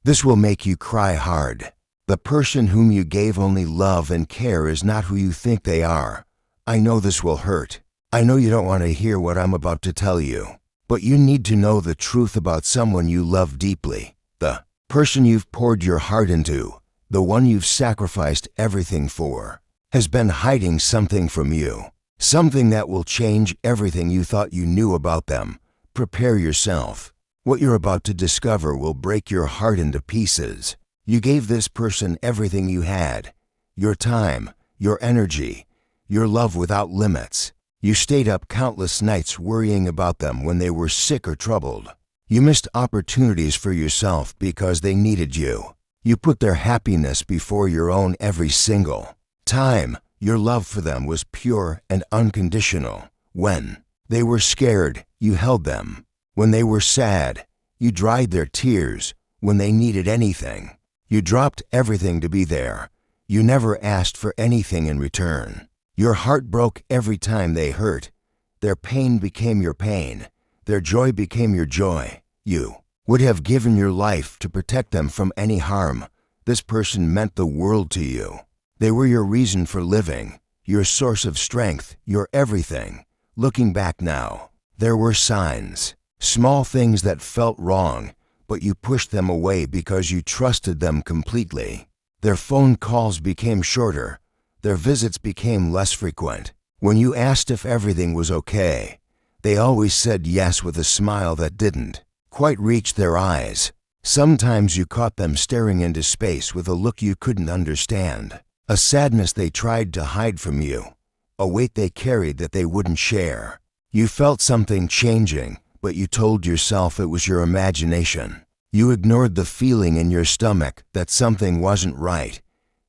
This will make you cry hard. The person whom you gave only love and care is not who you think they are. I know this will hurt. I know you don't want to hear what I'm about to tell you. But you need to know the truth about someone you love deeply. The person you've poured your heart into, the one you've sacrificed everything for, has been hiding something from you. Something that will change everything you thought you knew about them. Prepare yourself. What you're about to discover will break your heart into pieces. You gave this person everything you had. Your time, your energy, your love without limits. You stayed up countless nights worrying about them when they were sick or troubled. You missed opportunities for yourself because they needed you. You put their happiness before your own every single time. Your love for them was pure and unconditional. When they were scared, you held them. When they were sad, you dried their tears. When they needed anything, you dropped everything to be there. You never asked for anything in return. Your heart broke every time they hurt. Their pain became your pain. Their joy became your joy. You would have given your life to protect them from any harm. This person meant the world to you. They were your reason for living, your source of strength, your everything. Looking back now, there were signs, small things that felt wrong, but you pushed them away because you trusted them completely. Their phone calls became shorter. Their visits became less frequent. When you asked if everything was okay, they always said yes with a smile that didn't quite reach their eyes. Sometimes you caught them staring into space with a look you couldn't understand, a sadness they tried to hide from you, a weight they carried that they wouldn't share. You felt something changing, but you told yourself it was your imagination. You ignored the feeling in your stomach that something wasn't right.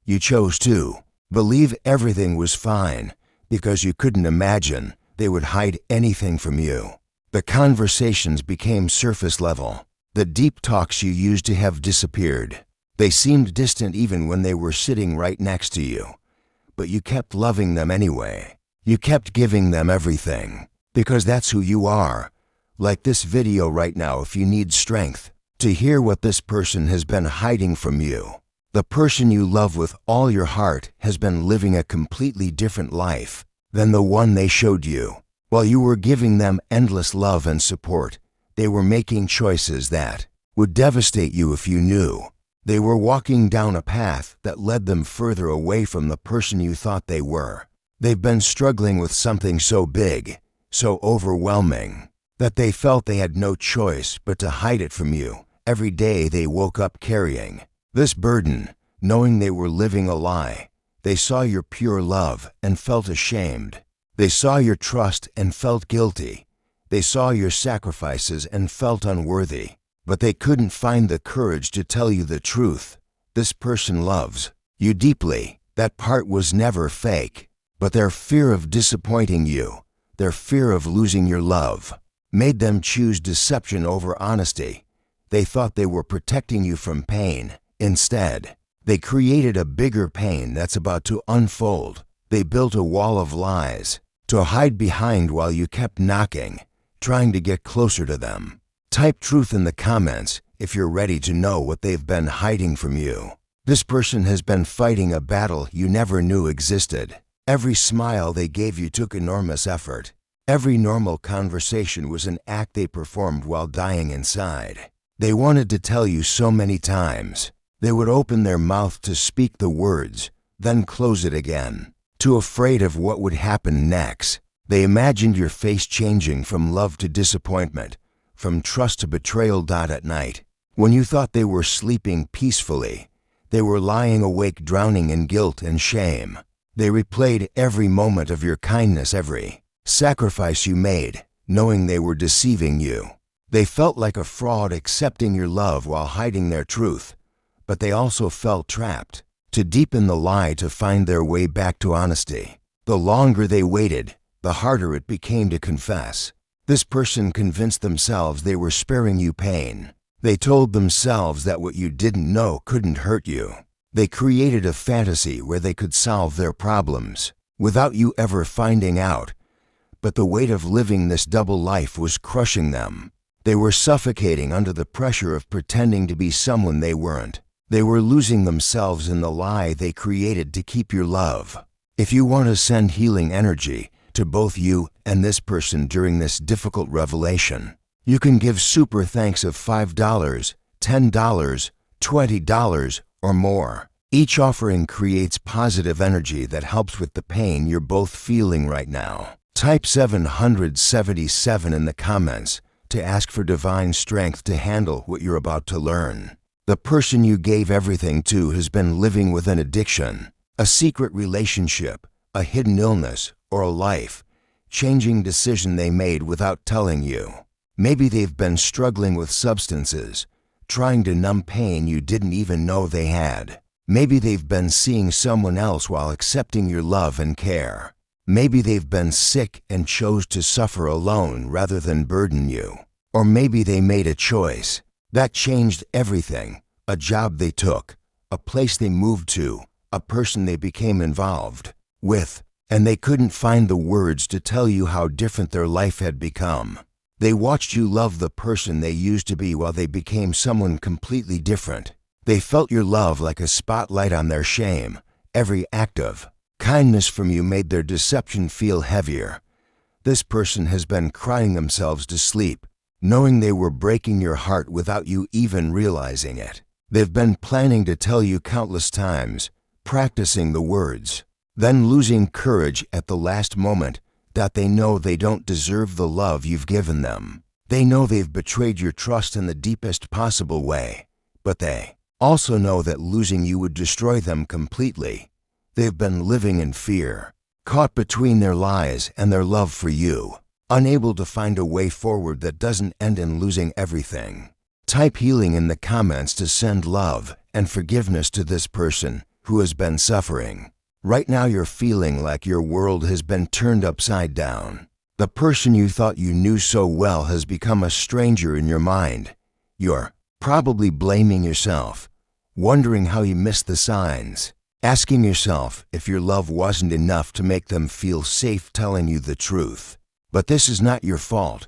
You chose to believe everything was fine because you couldn't imagine they would hide anything from you. The conversations became surface level. The deep talks you used to have disappeared. They seemed distant even when they were sitting right next to you. But you kept loving them anyway. You kept giving them everything because that's who you are. Like this video right now if you need strength to hear what this person has been hiding from you. The person you love with all your heart has been living a completely different life than the one they showed you. While you were giving them endless love and support, they were making choices that would devastate you if you knew. They were walking down a path that led them further away from the person you thought they were. They've been struggling with something so big, so overwhelming, that they felt they had no choice but to hide it from you. Every day they woke up carrying this burden, knowing they were living a lie. They saw your pure love and felt ashamed. They saw your trust and felt guilty. They saw your sacrifices and felt unworthy. But they couldn't find the courage to tell you the truth. This person loves you deeply. That part was never fake. But their fear of disappointing you, their fear of losing your love, made them choose deception over honesty. They thought they were protecting you from pain. Instead, they created a bigger pain that's about to unfold. They built a wall of lies to hide behind while you kept knocking, trying to get closer to them. Type truth in the comments if you're ready to know what they've been hiding from you. This person has been fighting a battle you never knew existed. Every smile they gave you took enormous effort. Every normal conversation was an act they performed while dying inside. They wanted to tell you so many times. They would open their mouth to speak the words, then close it again. Too afraid of what would happen next, they imagined your face changing from love to disappointment, from trust to betrayal. At night, when you thought they were sleeping peacefully, they were lying awake drowning in guilt and shame. They replayed every moment of your kindness, every sacrifice you made, knowing they were deceiving you. They felt like a fraud accepting your love while hiding their truth, but they also felt trapped to deepen the lie to find their way back to honesty. The longer they waited, the harder it became to confess. This person convinced themselves they were sparing you pain. They told themselves that what you didn't know couldn't hurt you. They created a fantasy where they could solve their problems without you ever finding out. But the weight of living this double life was crushing them. They were suffocating under the pressure of pretending to be someone they weren't. They were losing themselves in the lie they created to keep your love. If you want to send healing energy to both you and this person during this difficult revelation, you can give super thanks of $5, $10, $20, or more. Each offering creates positive energy that helps with the pain you're both feeling right now. Type 777 in the comments to ask for divine strength to handle what you're about to learn. The person you gave everything to has been living with an addiction, a secret relationship, a hidden illness, or a life-changing decision they made without telling you. Maybe they've been struggling with substances, trying to numb pain you didn't even know they had. Maybe they've been seeing someone else while accepting your love and care. Maybe they've been sick and chose to suffer alone rather than burden you. Or maybe they made a choice that changed everything: a job they took, a place they moved to, a person they became involved with, and they couldn't find the words to tell you how different their life had become. They watched you love the person they used to be while they became someone completely different. They felt your love like a spotlight on their shame. Every act of kindness from you made their deception feel heavier. This person has been crying themselves to sleep, knowing they were breaking your heart without you even realizing it. They've been planning to tell you countless times, practicing the words, then losing courage at the last moment that they know they don't deserve the love you've given them. They know they've betrayed your trust in the deepest possible way, but they also know that losing you would destroy them completely. They've been living in fear, caught between their lies and their love for you, unable to find a way forward that doesn't end in losing everything. Type healing in the comments to send love and forgiveness to this person who has been suffering. Right now you're feeling like your world has been turned upside down. The person you thought you knew so well has become a stranger in your mind. You're probably blaming yourself, wondering how you missed the signs, asking yourself if your love wasn't enough to make them feel safe telling you the truth. But this is not your fault.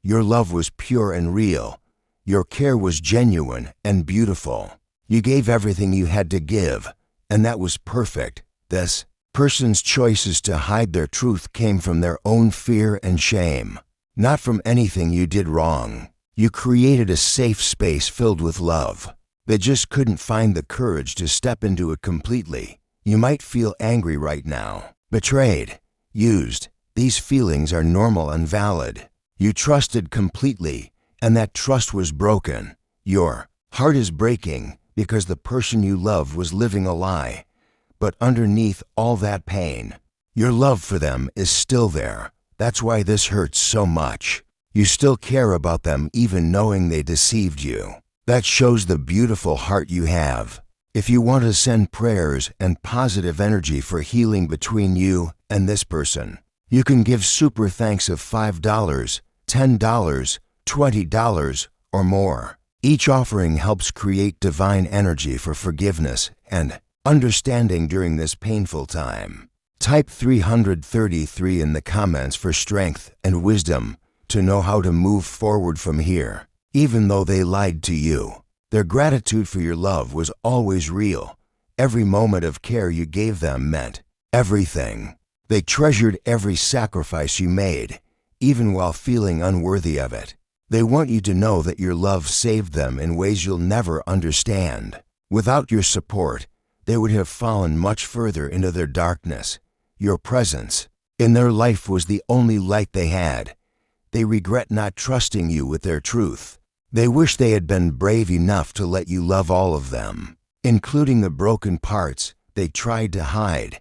Your love was pure and real. Your care was genuine and beautiful. You gave everything you had to give, and that was perfect. This person's choices to hide their truth came from their own fear and shame, not from anything you did wrong. You created a safe space filled with love. They just couldn't find the courage to step into it completely. You might feel angry right now, betrayed, used. These feelings are normal and valid. You trusted completely, and that trust was broken. Your heart is breaking because the person you loved was living a lie. But underneath all that pain, your love for them is still there. That's why this hurts so much. You still care about them even knowing they deceived you. That shows the beautiful heart you have. If you want to send prayers and positive energy for healing between you and this person, you can give super thanks of $5, $10, $20, or more. Each offering helps create divine energy for forgiveness and understanding during this painful time. Type 333 in the comments for strength and wisdom to know how to move forward from here. Even though they lied to you, their gratitude for your love was always real. Every moment of care you gave them meant everything. They treasured every sacrifice you made, even while feeling unworthy of it. They want you to know that your love saved them in ways you'll never understand. Without your support, they would have fallen much further into their darkness. Your presence in their life was the only light they had. They regret not trusting you with their truth. They wish they had been brave enough to let you love all of them, including the broken parts they tried to hide.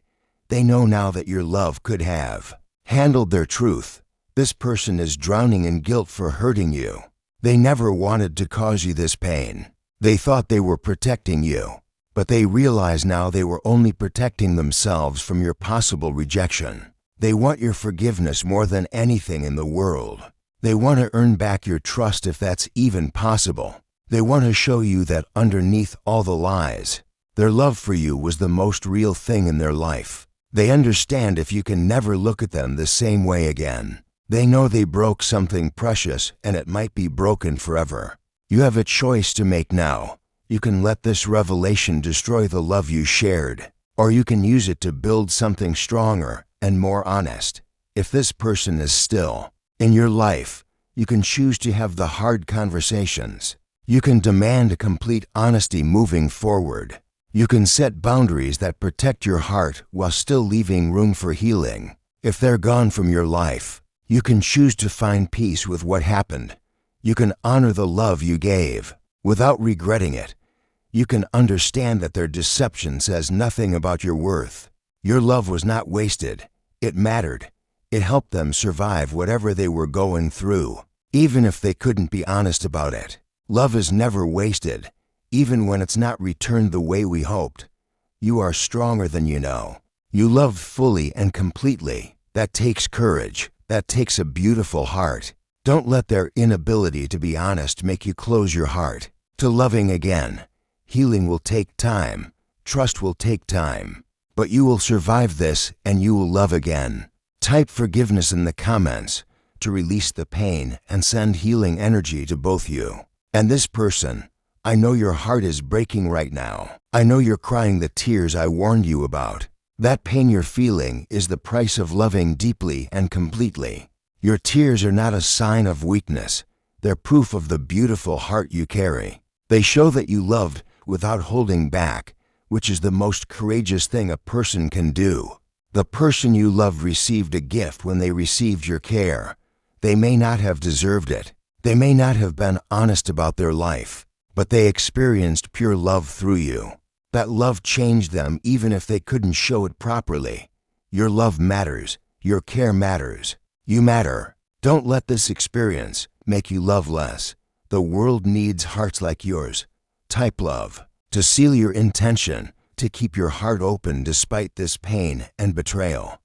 They know now that your love could have handled their truth. This person is drowning in guilt for hurting you. They never wanted to cause you this pain. They thought they were protecting you, but they realize now they were only protecting themselves from your possible rejection. They want your forgiveness more than anything in the world. They want to earn back your trust if that's even possible. They want to show you that underneath all the lies, their love for you was the most real thing in their life. They understand if you can never look at them the same way again. They know they broke something precious and it might be broken forever. You have a choice to make now. You can let this revelation destroy the love you shared, or you can use it to build something stronger and more honest. If this person is still in your life, you can choose to have the hard conversations. You can demand complete honesty moving forward. You can set boundaries that protect your heart while still leaving room for healing. If they're gone from your life, you can choose to find peace with what happened. You can honor the love you gave without regretting it. You can understand that their deception says nothing about your worth. Your love was not wasted. It mattered. It helped them survive whatever they were going through, even if they couldn't be honest about it. Love is never wasted, even when it's not returned the way we hoped. You are stronger than you know. You loved fully and completely. That takes courage. That takes a beautiful heart. Don't let their inability to be honest make you close your heart to loving again. Healing will take time. Trust will take time. But you will survive this and you will love again. Type forgiveness in the comments to release the pain and send healing energy to both you and this person. I know your heart is breaking right now. I know you're crying the tears I warned you about. That pain you're feeling is the price of loving deeply and completely. Your tears are not a sign of weakness. They're proof of the beautiful heart you carry. They show that you loved without holding back, which is the most courageous thing a person can do. The person you loved received a gift when they received your care. They may not have deserved it. They may not have been honest about their life, but they experienced pure love through you. That love changed them even if they couldn't show it properly. Your love matters. Your care matters. You matter. Don't let this experience make you love less. The world needs hearts like yours. Type love to seal your intention to keep your heart open despite this pain and betrayal.